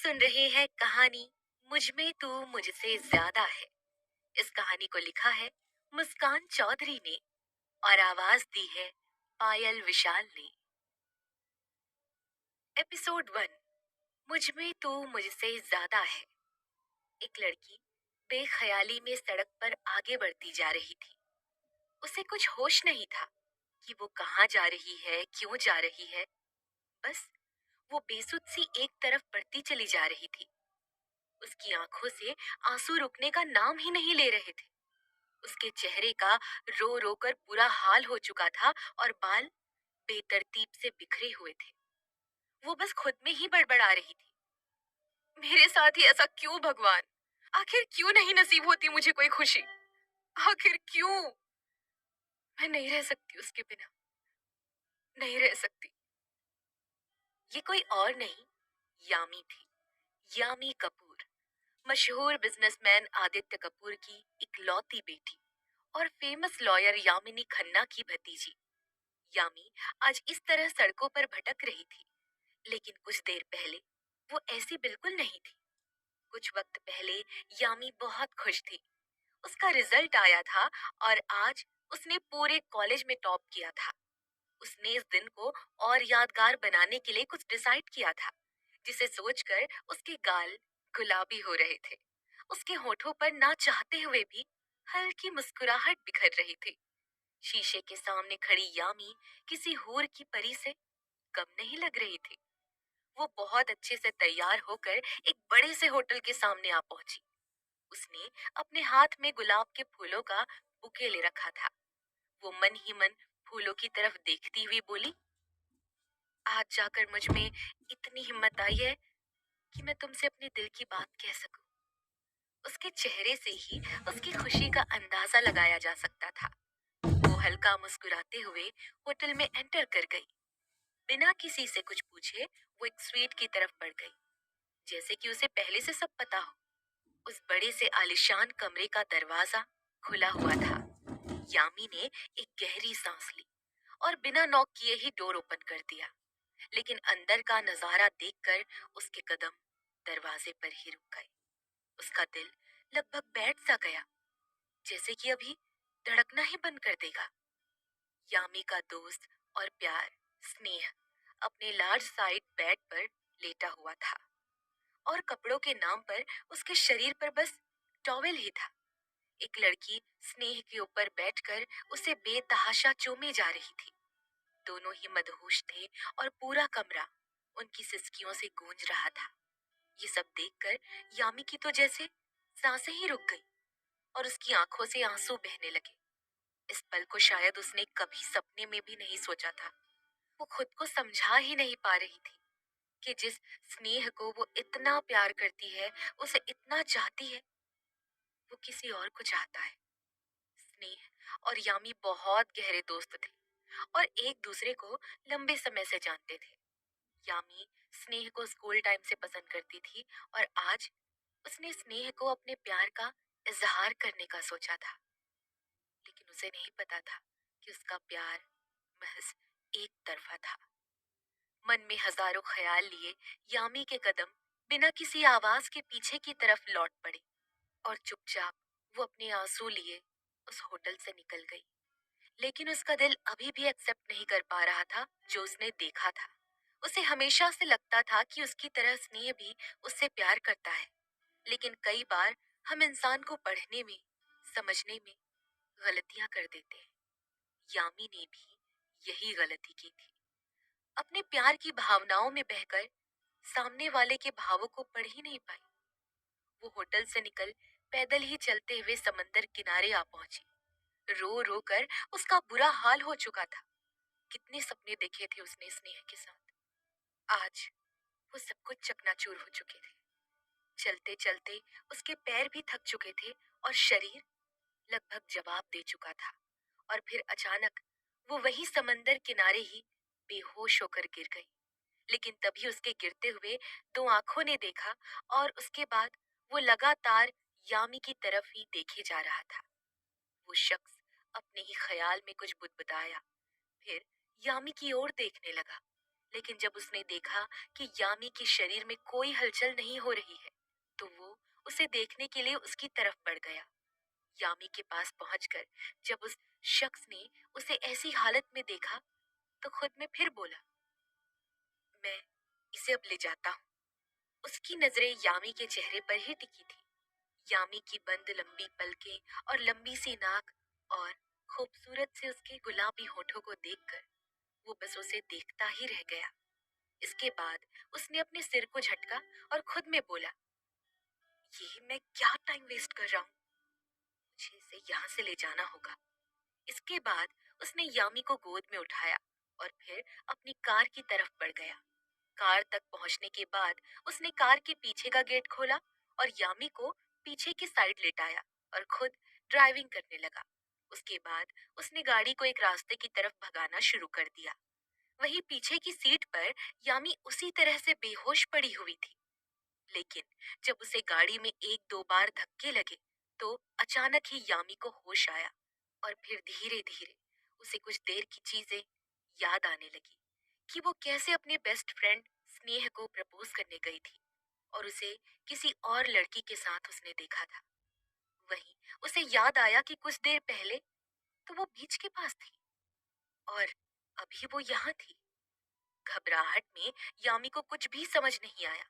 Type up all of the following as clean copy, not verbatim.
सुन रहे हैं कहानी मुझ में तू मुझसे ज्यादा है। इस कहानी को लिखा है मुस्कान चौधरी ने और आवाज दी है पायल विशाल ने। एपिसोड 1। मुझ में तू मुझसे ज्यादा है। एक लड़की बेख्याली में सड़क पर आगे बढ़ती जा रही थी। उसे कुछ होश नहीं था कि वो कहाँ जा रही है, क्यों जा रही है। बस वो बेसुध सी एक तरफ बढ़ती चली जा रही थी। उसकी आंखों से आंसू रुकने का नाम ही नहीं ले रहे थे। उसके चेहरे का रो रो कर बुरा हाल हो चुका था और बाल बेतरतीब से बिखरे हुए थे। वो बस खुद में ही बड़बड़ा रही थी। मेरे साथ ही ऐसा क्यों भगवान? आखिर क्यों नहीं नसीब होती मुझे कोई खुशी? आखिर क्यों? मैं नहीं रह सकती उसके बिना, नहीं रह सकती। ये कोई और नहीं, यामी थी। यामी कपूर, मशहूर बिजनेसमैन आदित्य कपूर की इकलौती बेटी और फेमस लॉयर यामिनी खन्ना की भतीजी। यामी आज इस तरह सड़कों पर भटक रही थी, लेकिन कुछ देर पहले वो ऐसी बिल्कुल नहीं थी। कुछ वक्त पहले यामी बहुत खुश थी। उसका रिजल्ट आया था और आज उसने पूरे कॉलेज में टॉप किया था। उसने इस दिन को और यादगार बनाने के लिए कुछ डिसाइड किया था, जिसे सोचकर उसके गाल गुलाबी हो रहे थे। उसके होठों पर ना चाहते हुए भी हल्की मुस्कुराहट बिखर रही थी। शीशे के सामने खड़ी यामी किसी हूर की परी से कम नहीं लग रही थी। वो बहुत अच्छे से तैयार होकर एक बड़े से होटल के सामने आ पहुंची। उसने अपने हाथ में गुलाब के फूलों का बुके ले रखा था। वो मन ही मन फूलों की तरफ देखती हुई बोली, आज जाकर मुझ में इतनी हिम्मत आई है कि मैं तुमसे अपने दिल की बात कह सकूं। उसके चेहरे से ही उसकी खुशी का अंदाजा लगाया जा सकता था। वो हल्का मुस्कुराते हुए होटल में एंटर कर गई। बिना किसी से कुछ पूछे वो एक स्वीट की तरफ बढ़ गई, जैसे कि उसे पहले से सब पता हो। उस बड़े से आलिशान कमरे का दरवाजा खुला हुआ था। यामी ने एक गहरी सांस ली और बिना नॉक किए ही डोर ओपन कर दिया। लेकिन अंदर का नजारा देखकर उसके कदम दरवाजे पर ही रुक गए। उसका दिल लगभग बैठ सा गया, जैसे कि अभी धड़कना ही बंद कर देगा। यामी का दोस्त और प्यार स्नेह अपने लार्ज साइड बेड पर लेटा हुआ था और कपड़ों के नाम पर उसके शरीर पर बस टॉवेल ही था। एक लड़की स्नेह के ऊपर बैठकर उसे बेतहाशा चूमे जा रही थी। दोनों ही मदहोश थे और पूरा कमरा उनकी सिसकियों से गूंज रहा था। ये सब देखकर यामी की तो जैसे सांसें ही रुक गई और उसकी आंखों से आंसू बहने लगे। इस पल को शायद उसने कभी सपने में भी नहीं सोचा था। वो खुद को समझा ही नहीं पा रही थी कि जिस स्नेह को वो इतना प्यार करती है, उसे इतना चाहती है, वो किसी और को चाहता है। स्नेह और यामी बहुत गहरे दोस्त थे और एक दूसरे को लंबे समय से जानते थे। यामी स्नेह को स्कूल टाइम से पसंद करती थी और आज उसने स्नेह को अपने प्यार का इजहार करने का सोचा था। लेकिन उसे नहीं पता था कि उसका प्यार महज एक तरफा था। मन में हजारों ख्याल लिए यामी के कदम बिना किसी आवाज के पीछे की तरफ लौट पड़े और चुपचाप वो अपने आंसू लिए उस होटल से निकल गई। लेकिन उसका दिल अभी भी एक्सेप्ट नहीं कर पा रहा था जो उसने देखा था। उसे हमेशा से लगता था कि उसकी तरह स्नेह भी उससे प्यार करता है, लेकिन कई बार हम इंसान को पढ़ने में, समझने में गलतियां कर देते हैं। यामी ने भी यही गलती की थी। अपने प्यार की भावनाओं में बहकर सामने वाले के भावों को पढ़ ही नहीं पाई। वो होटल से निकल पैदल ही चलते हुए समंदर किनारे आ पहुंची। रो रो कर उसका बुरा हाल हो चुका था। कितने सपने देखे थे उसने स्नेह के साथ। आज वो सब कुछ चकनाचूर हो चुके थे। चलते चलते उसके पैर भी थक चुके थे और शरीर लगभग जवाब दे चुका था। और फिर अचानक वो वही समंदर किनारे ही बेहोश होकर गिर गई। लेकिन तभी उसके गिरते हुए दो आंखों ने देखा और उसके बाद वो लगातार यामी की तरफ ही देखे जा रहा था। वो शख्स अपने ही ख्याल में कुछ बुदबुदाया, फिर यामी की ओर देखने लगा। लेकिन जब उसने देखा कि यामी के शरीर में कोई हलचल नहीं हो रही है, तो वो उसे देखने के लिए उसकी तरफ बढ़ गया। यामी के पास पहुंचकर जब उस शख्स ने उसे ऐसी हालत में देखा, तो खुद में फिर बोला, मैं इसे अब ले जाता हूँ। उसकी नजरें यामी के चेहरे पर ही टिकी थी। यामी की बंद लंबी पलकें और लंबी सी नाक और खूबसूरत से उसके गुलाबी होठों को देखकर वो बस उसे देखता ही रह गया। इसके बाद उसने अपने सिर को झटका और खुद में बोला, ये मैं क्या टाइम वेस्ट कर रहा हूँ, मुझे इसे यहाँ से ले जाना होगा। इसके बाद उसने यामी को गोद में उठाया और फिर अपनी कार की तरफ बढ़ गया। कार तक पहुंचने के बाद उसने कार के पीछे का गेट खोला और यामी को पीछे की साइड लेटाया और खुद ड्राइविंग करने लगा। उसके बाद उसने गाड़ी को एक रास्ते की तरफ भगाना शुरू कर दिया। वहीं पीछे की सीट पर यामी उसी तरह से बेहोश पड़ी हुई थी। लेकिन जब उसे गाड़ी में एक दो बार धक्के लगे, तो अचानक ही यामी को होश आया और फिर धीरे धीरे उसे कुछ देर की चीजें याद आने लगी कि वो कैसे अपने बेस्ट फ्रेंड स्नेह को प्रपोज करने गई थी और उसे किसी और लड़की के साथ उसने देखा था। वहीं उसे याद आया कि कुछ देर पहले तो वो बीच के पास थी और अभी वो यहाँ थी। घबराहट में यामी को कुछ भी समझ नहीं आया।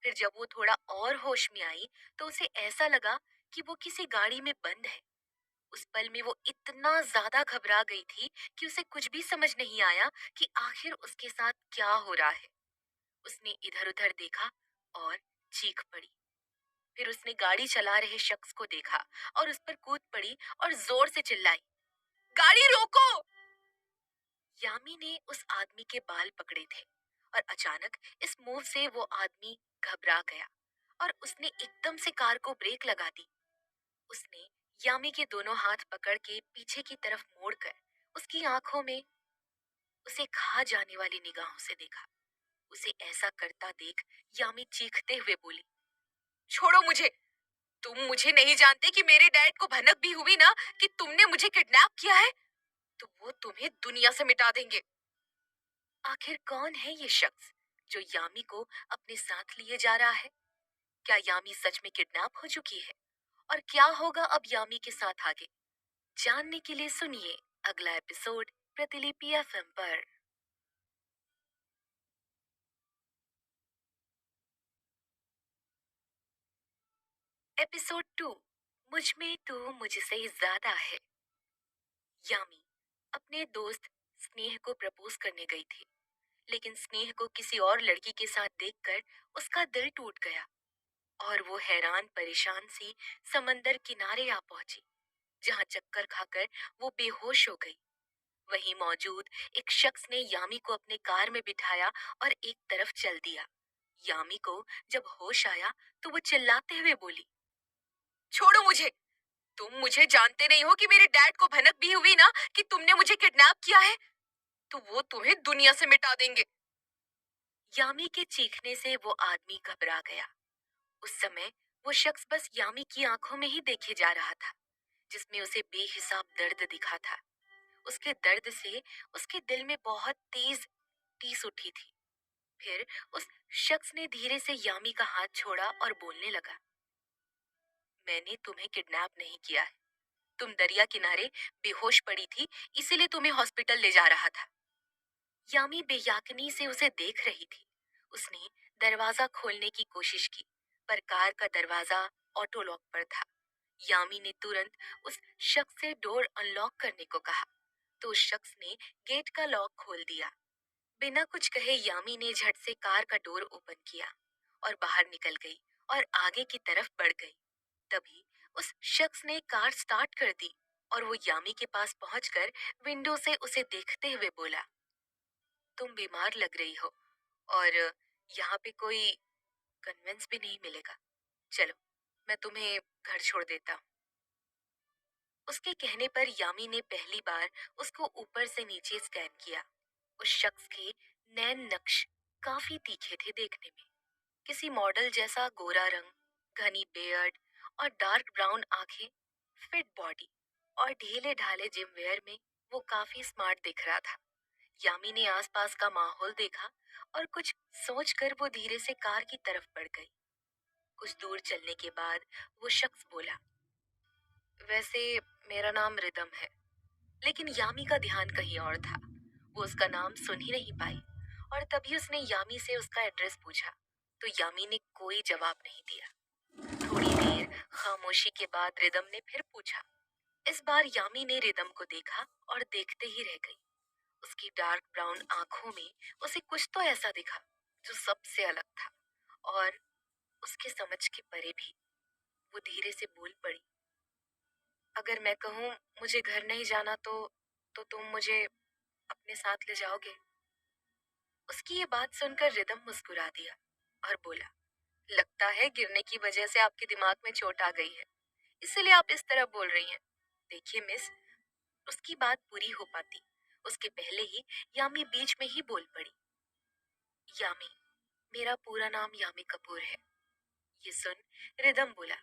फिर जब वो थोड़ा और होश में आई, तो उसे ऐसा लगा कि वो किसी गाड़ी में बंद है। उस पल में वो इतना ज्यादा घबरा गई थी कि उसे कुछ भी समझ नहीं आया कि आखिर उसके साथ क्या हो रहा है। उसने इधर उधर देखा और चीख पड़ी। फिर उसने गाड़ी चला रहे शख्स को देखा और उस पर कूद पड़ी और जोर से चिल्लाई, गाड़ी रोको। यामी ने उस आदमी के बाल पकड़े थे और अचानक इस मूव से वो आदमी घबरा गया और उसने एकदम से कार को ब्रेक लगा दी। उसने यामी के दोनों हाथ पकड़ के पीछे की तरफ मोड़कर उसकी आंखों में उसे खा जाने वाली निगाहों से देखा। उसे ऐसा करता देख यामी चीखते हुए बोली, छोड़ो मुझे। तुम मुझे नहीं जानते कि मेरे डैड को भनक भी हुई ना कि तुमने मुझे किडनैप किया है, तो वो तुम्हें दुनिया से मिटा देंगे। आखिर कौन है ये शख्स जो यामी को अपने साथ लिए जा रहा है? क्या यामी सच में किडनैप हो चुकी है? और क्या होगा अब यामी के साथ आगे? जानने के लिए सुनिए अगला एपिसोड प्रतिलिपि एफएम पर। एपिसोड 2, मुझ में तो मुझसे ज्यादा है। यामी अपने दोस्त स्नेह को प्रपोज करने गई थी, लेकिन स्नेह को किसी और लड़की के साथ देखकर उसका दिल टूट गया और वो हैरान परेशान सी समंदर किनारे आ पहुंची, जहां चक्कर खाकर वो बेहोश हो गई। वहीं मौजूद एक शख्स ने यामी को अपने कार में बिठाया और एक तरफ चल दिया। यामी को जब होश आया, तो वो चिल्लाते हुए बोली, छोड़ो मुझे। तुम मुझे जानते नहीं हो कि मेरे डैड को भनक भी हुई ना कि तुमने मुझे किडनैप किया है, तो वो तुम्हें दुनिया से मिटा देंगे। यामी के चीखने से वो आदमी घबरा गया। उस समय वो शख्स बस यामी की आंखों में ही देखे जा रहा था, जिसमें उसे बेहिसाब दर्द दिखा था। उसके दर्द से उसके दिल में बहुत तेज टीस उठी थी। फिर उस शख्स ने धीरे से यामी का हाथ छोड़ा और बोलने लगा, मैंने तुम्हें किडनैप नहीं किया है। तुम दरिया किनारे बेहोश पड़ी थी, इसीलिए तुम्हें हॉस्पिटल ले जा रहा था। यामी बेयाकनी से उसे देख रही थी। उसने दरवाजा खोलने की कोशिश की, पर कार का दरवाजा ऑटो लॉक पर था। यामी ने तुरंत उस शख्स से डोर अनलॉक करने को कहा, तो उस शख्स ने गेट का लॉक खोल दिया। बिना कुछ कहे यामी ने झट से कार का डोर ओपन किया और बाहर निकल गई और आगे की तरफ बढ़ गई। तभी उस शख्स ने कार स्टार्ट कर दी और वो यामी के पास पहुंचकर विंडो से उसे देखते हुए बोला, तुम बीमार लग रही हो और यहाँ पे कोई कन्वेंस भी नहीं मिलेगा। चलो, मैं तुम्हें घर छोड़ देता हूँ। उसके कहने पर यामी ने पहली बार उसको ऊपर से नीचे स्कैन किया। उस शख्स के नैन नक्श काफी तीखे थे देखने में। किसी मॉडल जैसा गोरा रंग, घनी बेयर्ड और डार्क ब्राउन आंखें, फिट बॉडी और ढीले ढाले जिम वेयर में वो काफी स्मार्ट दिख रहा था। यामी ने आसपास का माहौल देखा और कुछ सोचकर वो धीरे से कार की तरफ बढ़ गई। कुछ दूर चलने के बाद वो शख्स बोला, वैसे मेरा नाम रिदम है। लेकिन यामी का ध्यान कहीं और था। वो उसका नाम सुन ही नहीं पाई और तभी उसने यामी से उसका एड्रेस पूछा, तो यामी ने कोई जवाब नहीं दिया। थोड़ी देर खामोशी के बाद रिदम ने फिर पूछा। इस बार यामी ने रिदम को देखा और देखते ही रह गई। उसकी डार्क ब्राउन आंखों में उसे कुछ तो ऐसा दिखा जो सबसे अलग था और उसके समझ के परे भी। वो धीरे से बोल पड़ी, अगर मैं कहूँ मुझे घर नहीं जाना तो तुम मुझे अपने साथ ले जाओगे? उसकी ये बात सुनकर रिदम मुस्कुरा दिया और बोला, लगता है गिरने की वजह से आपके दिमाग में चोट आ गई है, इसलिए आप इस तरह बोल रही हैं। देखिए मिस, उसकी बात पूरी हो पाती उसके पहले ही यामी बीच में ही बोल पड़ी, यामी, मेरा पूरा नाम यामी कपूर है। ये सुन रिदम बोला,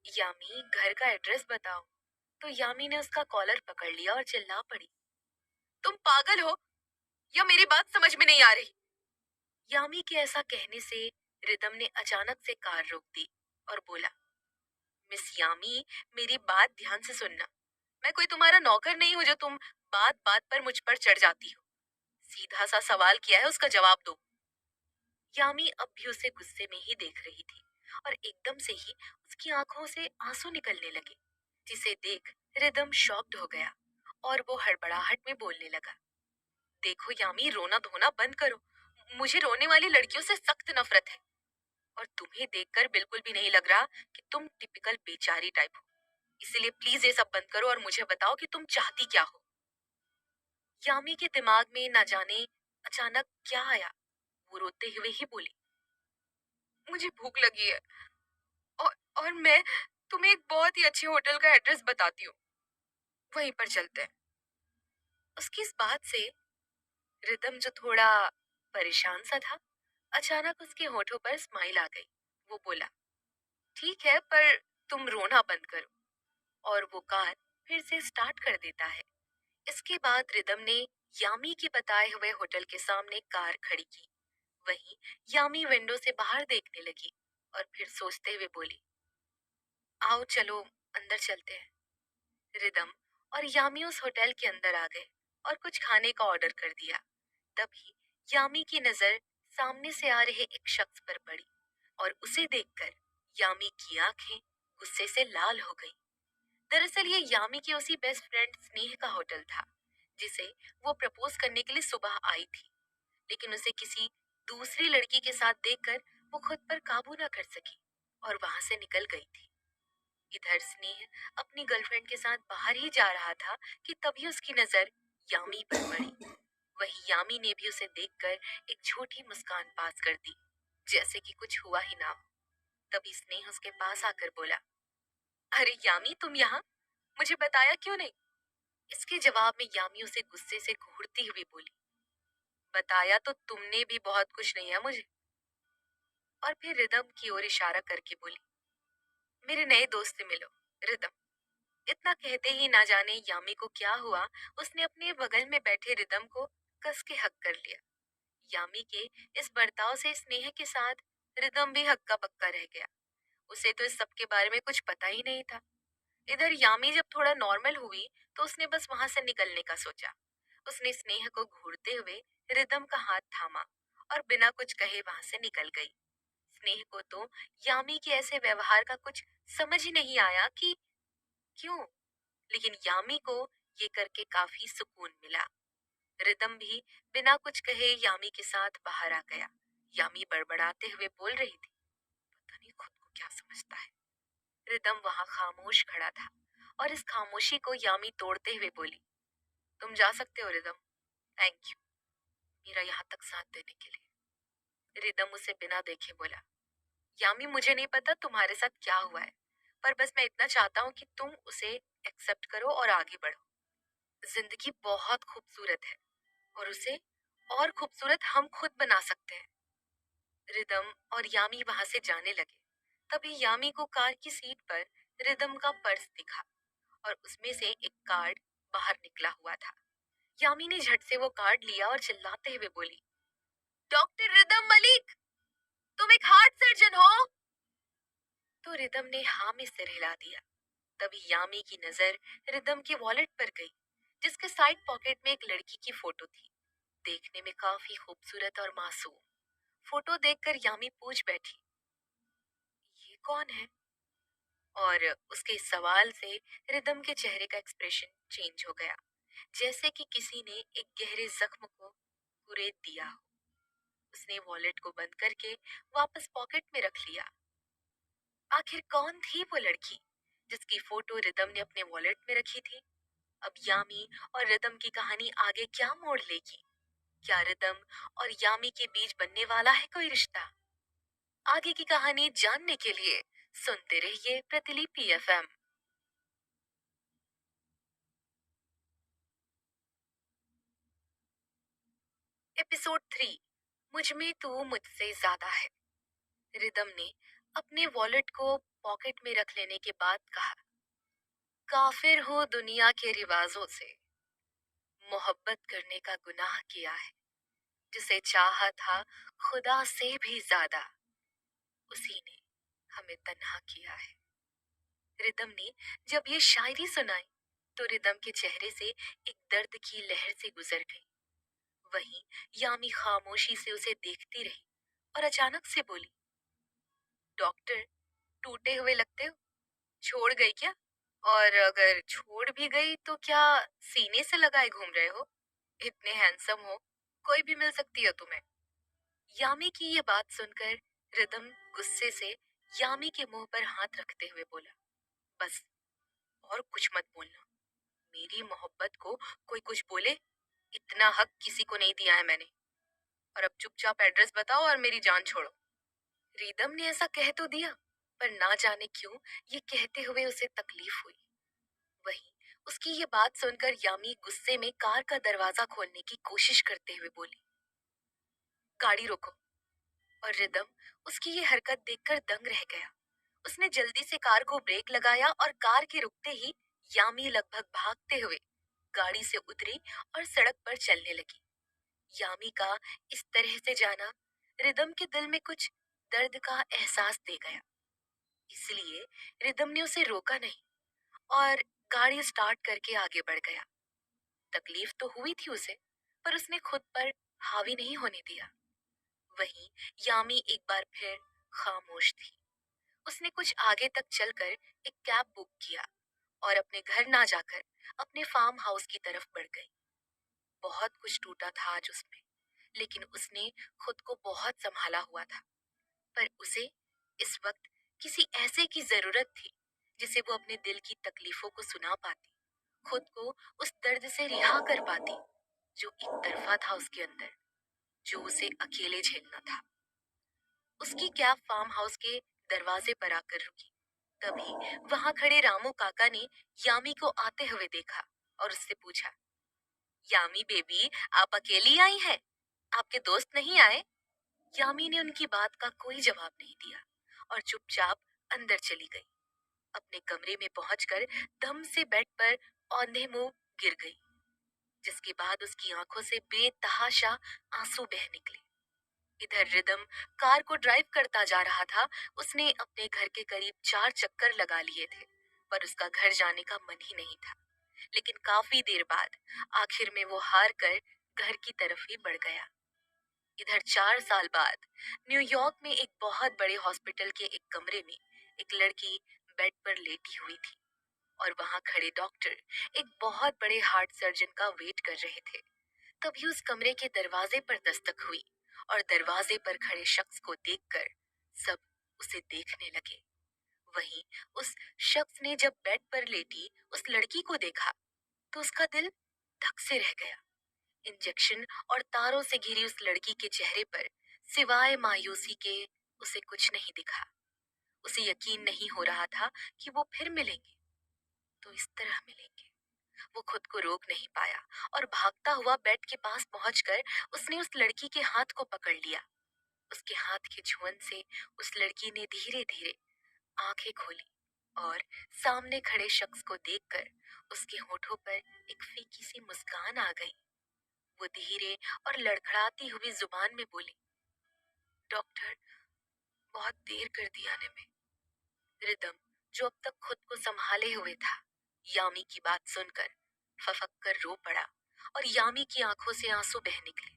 यामी घर का एड्रेस बताओ। तो यामी ने उसका कॉलर पकड़ लिया और चिल्ला पड़ी, तुम पागल हो या मेरी बात समझ में नहीं आ रही? यामी के ऐसा कहने से रिदम ने अचानक से कार रोक दी और बोला, मिस यामी, मेरी बात ध्यान से सुनना। मैं कोई तुम्हारा नौकर नहीं हूं जो तुम बात बात पर मुझ पर चढ़ जाती हो। सीधा सा सवाल किया है, उसका जवाब दो। यामी अब भी उसे गुस्से में ही देख रही थी और एकदम से ही उसकी आंखों से आंसू निकलने लगे, जिसे देख रिदम शॉक्ड हो गया और वो हड़बड़ाहट में बोलने लगा, देखो यामी, रोना धोना बंद करो। मुझे रोने वाली लड़कियों से सख्त नफरत है और तुम्हें देखकर बिल्कुल भी नहीं लग रहा कि तुम टिपिकल बेचारी टाइप हो। इसलिए प्लीज ये सब बंद करो और मुझे बताओ कि तुम चाहती क्या हो। यामी के दिमाग में न जाने अचानक क्या आया। वो रोते हुए ही बोली, मुझे भूख लगी है और मैं तुम्हें एक बहुत ही अच्छे होटल का एड्रेस बताती हूँ, वहीं पर चलते हैं। उसकी इस बात से रिदम, जो थोड़ा परेशान सा था, अचानक उसके होठों पर स्माइल आ गई। वो बोला, ठीक है, पर तुम रोना बंद करो। और वो कार फिर से स्टार्ट कर देता है। इसके बाद रिदम ने यामी के बताए हुए होटल के सामने कार खड़ी की। वहीं यामी विंडो से बाहर देखने लगी और फिर सोचते हुए बोली, आओ चलो अंदर चलते हैं। रिदम और यामी उस होटल के अंदर आ गए और कुछ खाने का ऑर्डर कर दिया। तभी यामी की नजर सामने से आ रहे एक शख्स पर पड़ी और उसे देखकर यामी की आंखें गुस्से से लाल हो गई। दरअसल ये यामी की उसी बेस्ट फ्रेंड स्नेह का होटल था, जिसे वो प्रपोज करने के लिए सुबह आई थी। लेकिन उसे किसी दूसरी लड़की के साथ देखकर वो खुद पर काबू ना कर सकी और वहां से निकल गई थी। इधर स्नेह अपनी गर्लफ्रेंड के साथ बाहर ही जा रहा था कि तभी उसकी नजर यामी पर पड़ी। वही यामी ने भी उसे देखकर एक छोटी मुस्कान पास कर दी, जैसे कि कुछ हुआ ही ना हो। तभी स्नेह उसके पास आकर बोला, अरे यामी, तुम यहाँ, मुझे बताया क्यों नहीं? इसके जवाब में यामी उसे गुस्से से घूरती हुई बोली, बताया तो तुमने भी बहुत कुछ नहीं है मुझे। और फिर रिदम की ओर इशारा करके बोली, मेरे नए दोस्त से मिलो, रिदम। इतना कहते ही ना जाने यामी को क्या हुआ, उसने अपने बगल में बैठे रिदम को कस के हक कर लिया। यामी के इस बर्ताव से स्नेह के साथ रिदम भी हक्का बक्का रह गया। उसे तो इस सब के बारे में कुछ पता ही नहीं था। इधर यामी जब थोड़ा नॉर्मल हुई तो उसने बस वहां से निकलने का सोचा। उसने स्नेह को घूरते हुए रिदम का हाथ थामा और बिना कुछ कहे वहां से निकल गई। स्नेह को तो यामी के ऐसे व्यवहार का कुछ समझ ही नहीं आया कि क्यों, लेकिन यामी को ये करके काफी सुकून मिला। रिदम भी बिना कुछ कहे यामी के साथ बाहर आ गया। यामी बड़बड़ाते हुए बोल रही थी, पता नहीं खुद को क्या समझता है। रिदम वहां खामोश खड़ा था और इस खामोशी को यामी तोड़ते हुए बोली, तुम जा सकते हो रिदम, थैंक यू मेरा यहाँ तक साथ देने के लिए। रिदम उसे बिना देखे बोला, यामी, मुझे नहीं पता तुम्हारे साथ क्या हुआ है, पर बस मैं इतना चाहता हूँ कि तुम उसे एक्सेप्ट करो और आगे बढ़ो। जिंदगी बहुत खूबसूरत है और उसे और खूबसूरत हम खुद बना सकते हैं। रिदम और यामी वहां से जाने लगे। तभी यामी को कार की सीट पर रिदम का पर्स दिखा और उसमें से एक कार्ड बाहर निकला हुआ था। यामी ने झट से वो कार्ड लिया और चिल्लाते हुए बोली, डॉक्टर रिदम मलिक, तुम एक हार्ट सर्जन हो? तो रिदम ने हाँ में सिर हिला दिया। तभी यामी की नजर रिदम के वॉलेट पर गई, जिसके साइड पॉकेट में एक लड़की की फोटो थी, देखने में काफी खूबसूरत और मासूम। फोटो देखकर यामी पूछ बैठी, ये कौन है? और उसके इस सवाल से रिदम के चेहरे का एक्सप्रेशन चेंज हो गया, जैसे कि किसी ने एक गहरे जख्म को कुरेद दिया हो। उसने वॉलेट को बंद करके वापस पॉकेट में रख लिया। आखिर कौन थी वो लड़की जिसकी फोटो रिदम ने अपने वॉलेट में रखी थी? अब यामी और रिदम की कहानी आगे क्या मोड़ लेगी? क्या रिदम और यामी के बीच बनने वाला है कोई रिश्ता? आगे की कहानी जानने के लिए सुनते रहिए प्रतिलिपि एफएम। एपिसोड 3, मुझ में तू मुझसे ज्यादा है। रिदम ने अपने वॉलेट को पॉकेट में रख लेने के बाद कहा, काफिर हूँ दुनिया के रिवाजों से, मोहब्बत करने का गुनाह किया है। जिसे चाहा था खुदा से भी ज्यादा, उसी ने हमें तन्हा किया है। रिदम ने जब ये शायरी सुनाई तो रिदम के चेहरे से एक दर्द की लहर से गुजर गई। वहीं यामी खामोशी से उसे देखती रही और अचानक से बोली, डॉक्टर, टूटे हुए लगते हो, छोड़ गई क्या? और अगर छोड़ भी गई तो क्या सीने से लगाए घूम रहे हो? इतने हैंडसम हो, कोई भी मिल सकती है तुम्हें। यामी की ये बात सुनकर रिदम गुस्से से यामी के मुंह पर हाथ रखते हुए बोला, बस, और कुछ मत बोलना। मेरी मोहब्बत को कोई कुछ बोले, इतना हक किसी को नहीं दिया है मैंने। और अब चुपचाप एड्रेस बताओ और मेरी जान छोड़ो। रिदम ने ऐसा कह तो दिया, पर ना जाने क्यों ये कहते हुए उसे तकलीफ हुई। वहीं उसकी ये बात सुनकर यामी गुस्से में कार का दरवाजा खोलने की कोशिश करते हुए बोली, गाड़ी रोको। और रिदम उसकी ये हरकत देखकर दंग रह गया। उसने जल्दी से कार को ब्रेक लगाया और कार के रुकते ही यामी लगभग भागते हुए गाड़ी से उतरी और सड़क पर चलने लगी। यामी का इस तरह से जाना रिदम के दिल में कुछ दर्द का एहसास दे गया। इसलिए रिदम ने उसे रोका नहीं और गाड़ी स्टार्ट करके आगे बढ़ गया। तकलीफ तो हुई थी उसे, पर उसने खुद पर हावी नहीं होने दिया। वहीं यामी एक बार फिर खामोश थी। उसने कुछ आगे तक चलकर एक कैब बुक किया और अपने घर ना जाकर अपने फार्म हाउस की तरफ बढ़ गई। बहुत कुछ टूटा था आज उसमें, लेकिन उसने खुद को बहुत संभाला हुआ था। पर उसे इस वक्त किसी ऐसे की जरूरत थी जिसे वो अपने दिल की तकलीफों को सुना पाती, खुद को उस दर्द से रिहा कर पाती जो एक तरफा था उसके अंदर, जो उसे अकेले झेलना था। उसकी कैब फार्म हाउस के दरवाजे पर आकर रुकी। तभी वहां खड़े रामू काका ने यामी को आते हुए देखा और उससे पूछा, यामी बेबी, आप अकेली आई हैं? आपके दोस्त नहीं आए? यामी ने उनकी बात का कोई जवाब नहीं दिया और चुपचाप अंदर चली गई। अपने कमरे में पहुंचकर दम से बेड पर औंधे मुंह गिर गई, जिसके बाद उसकी आंखों से बेतहाशा आंसू बह निकले। इधर रिदम कार को ड्राइव करता जा रहा था। उसने अपने घर के करीब 4 चक्कर लगा लिए थे, पर उसका घर जाने का मन ही नहीं था। लेकिन काफी देर बाद आखिर में वो हार कर घर की तरफ ही बढ़ गया। इधर 4 साल बाद न्यूयॉर्क में एक बहुत बड़े हॉस्पिटल के एक कमरे में एक लड़की बेड पर लेटी हुई थी और वहां खड़े डॉक्टर एक बहुत बड़े हार्ट सर्जन का वेट कर रहे थे। तभी उस कमरे के दरवाजे पर दस्तक हुई और दरवाजे पर खड़े शख्स को देखकर सब उसे देखने लगे। वहीं उस शख्स ने जब बेड पर लेटी उस लड़की को देखा तो उसका दिल धक से रह गया। इंजेक्शन और तारों से घिरी उस लड़की के चेहरे पर सिवाय मायूसी के उसे कुछ नहीं दिखा। उसे यकीन नहीं हो रहा था कि वो फिर मिलेंगे, तो इस तरह मिलेंगे। वो खुद को रोक नहीं पाया और भागता हुआ बेड के पास पहुंचकर उसने उस लड़की के हाथ को पकड़ लिया। उसके हाथ के छुअन से उस लड़की ने धीरे धीरे आंखें खोली और सामने खड़े शख्स को देखकर उसके होठों पर एक फीकी सी मुस्कान आ गई। वो धीरे और लड़खड़ाती हुई जुबान में बोली, डॉक्टर, बहुत देर कर दी आने में। रिदम, जो अब तक खुद को संभाले हुए था, यामी की बात सुनकर फफक कर रो पड़ा और यामी की आंखों से आंसू बह निकले।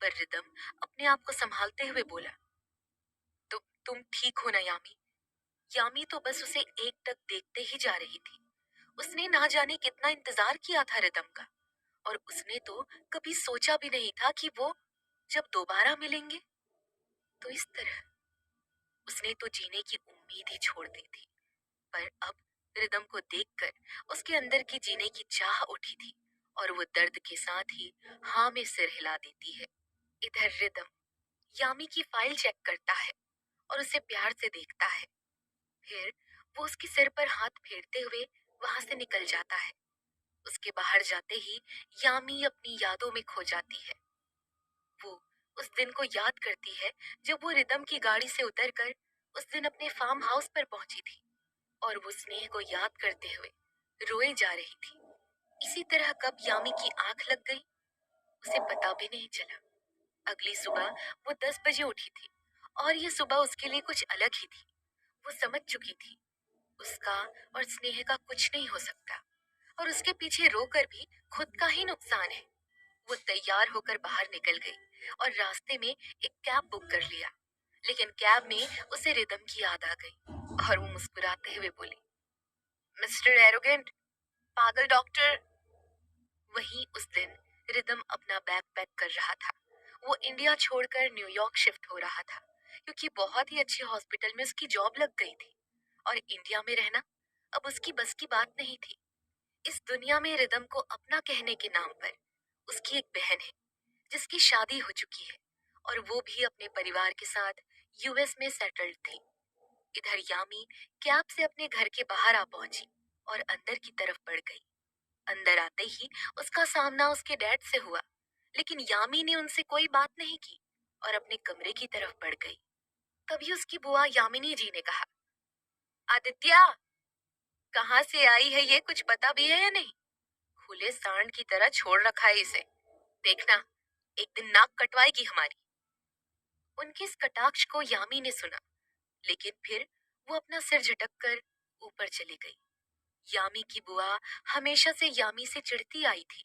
पर रिदम अपने आप को संभालते हुए बोला, तुम ठीक हो ना यामी? यामी तो बस उसे एकटक देखते ही जा रही थी। उसने ना जाने कितना इंतजार किया था रिदम का, और उसने तो कभी सोचा भी नहीं था कि वो जब दोबारा मिलेंगे तो इस तरह। उसने तो जीने की उम्मीद ही छोड़ दी थी। पर अब रिदम को देखकर उसके अंदर की जीने की चाह उठी थी, और वो दर्द के साथ ही हाँ में सिर हिला देती है। इधर रिदम यामी की फाइल चेक करता है और उसे प्यार से देखता है। फिर वो उसके सिर पर हाथ फेरते हुए वहां से निकल जाता है। उसके बाहर जाते ही यामी अपनी यादों में खो जाती है। वो उस दिन को याद करती है जब वो रिदम की गाड़ी से उतरकर उस दिन अपने फार्म हाउस पर पहुंची थी, और वो स्नेह को याद करते हुए रोए जा रही थी। इसी तरह कब यामी की आंख लग गई, उसे पता भी नहीं चला। अगली सुबह वो 10 बजे उठी थी, और ये सुबह उसके लिए कुछ अलग ही थी। वो समझ चुकी थी उसका और स्नेह का कुछ नहीं हो सकता, और उसके पीछे रोकर भी खुद का ही नुकसान है। वो तैयार होकर बाहर निकल गई और रास्ते में एक कैब बुक कर लिया। लेकिन कैब में उसे रिदम की याद आ गई, और वो मुस्कुराते हुए बोली, मिस्टर एरोगेंट, पागल डॉक्टर। वहीं उस दिन रिदम अपना बैग पैक कर रहा था। वो इंडिया छोड़कर न्यूयॉर्क शिफ्ट हो रहा था, क्योंकि बहुत ही अच्छे हॉस्पिटल में उसकी जॉब लग गई थी, और इंडिया में रहना अब उसकी बस की बात नहीं थी। इस दुनिया में रिदम को अपना कहने के नाम पर उसकी एक बहन है, जिसकी शादी हो चुकी है, और वो भी अपने परिवार के साथ यूएस में सेटल्ड थी। इधर यामी कैब से अपने घर के बाहर आ पहुंची और अंदर की तरफ बढ़ गई। अंदर आते ही उसका सामना उसके डैड से हुआ, लेकिन यामी ने उनसे कोई बात नहीं की और अपने कमरे की तरफ बढ़ गई। तभी उसकी बुआ यामिनी जी ने कहा, आदित्य, कहाँ से आई है ये कुछ पता भी है या नहीं? खुले सांड की तरह छोड़ रखा है इसे। देखना, एक दिन नाक कटवाएगी हमारी। उनके इस कटाक्ष को यामी ने सुना, लेकिन फिर वो अपना सिर झटक कर ऊपर चली गई। यामी की बुआ हमेशा से यामी से चिढ़ती आई थी,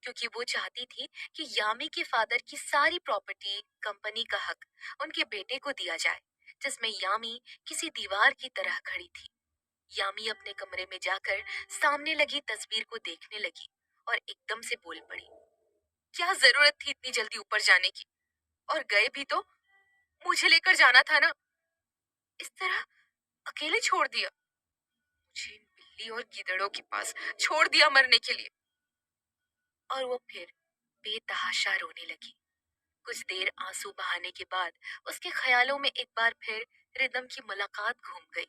क्योंकि वो चाहती थी कि यामी के फादर की सारी प्रॉपर्टी, कंपनी का हक उनके बेटे को दिया जाए, जिसमें यामी किसी दीवार की तरह खड़ी थी। यामी अपने कमरे में जाकर सामने लगी तस्वीर को देखने लगी और एकदम से बोल पड़ी, क्या जरूरत थी इतनी जल्दी ऊपर जाने की? और गए भी तो मुझे लेकर जाना था ना। इस तरह अकेले छोड़ दिया मुझे, इन बिल्ली और गीदड़ों के पास छोड़ दिया मरने के लिए। और वो फिर बेतहाशा रोने लगी। कुछ देर आंसू बहाने के बाद उसके ख्यालों में एक बार फिर रिदम की मुलाकात घूम गई।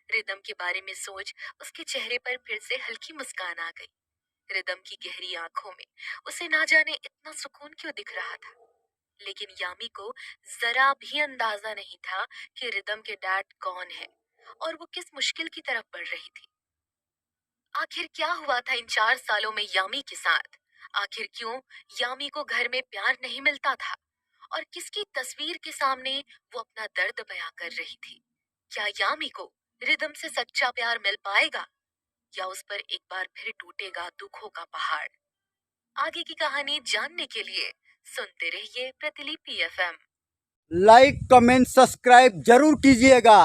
रिदम के बारे में सोच उसके चेहरे पर फिर से हल्की मुस्कान आ गई। रिदम की गहरी आंखों में उसे ना जाने इतना सुकून क्यों दिख रहा था। लेकिन यामी को जरा भी अंदाजा नहीं था कि रिदम के डैड कौन है और वो किस मुश्किल की तरफ बढ़ रही थी। आखिर क्या हुआ था इन 4 सालों में यामी के साथ? आखिर क्यों यामी को घर में प्यार नहीं मिलता था? और किसकी तस्वीर के सामने वो अपना दर्द बयां कर रही थी? क्या यामी को रिदम से सच्चा प्यार मिल पाएगा, या उस पर एक बार फिर टूटेगा दुखों का पहाड़? आगे की कहानी जानने के लिए सुनते रहिए प्रतिलिपि एफएम। लाइक कमेंट सब्सक्राइब जरूर कीजिएगा।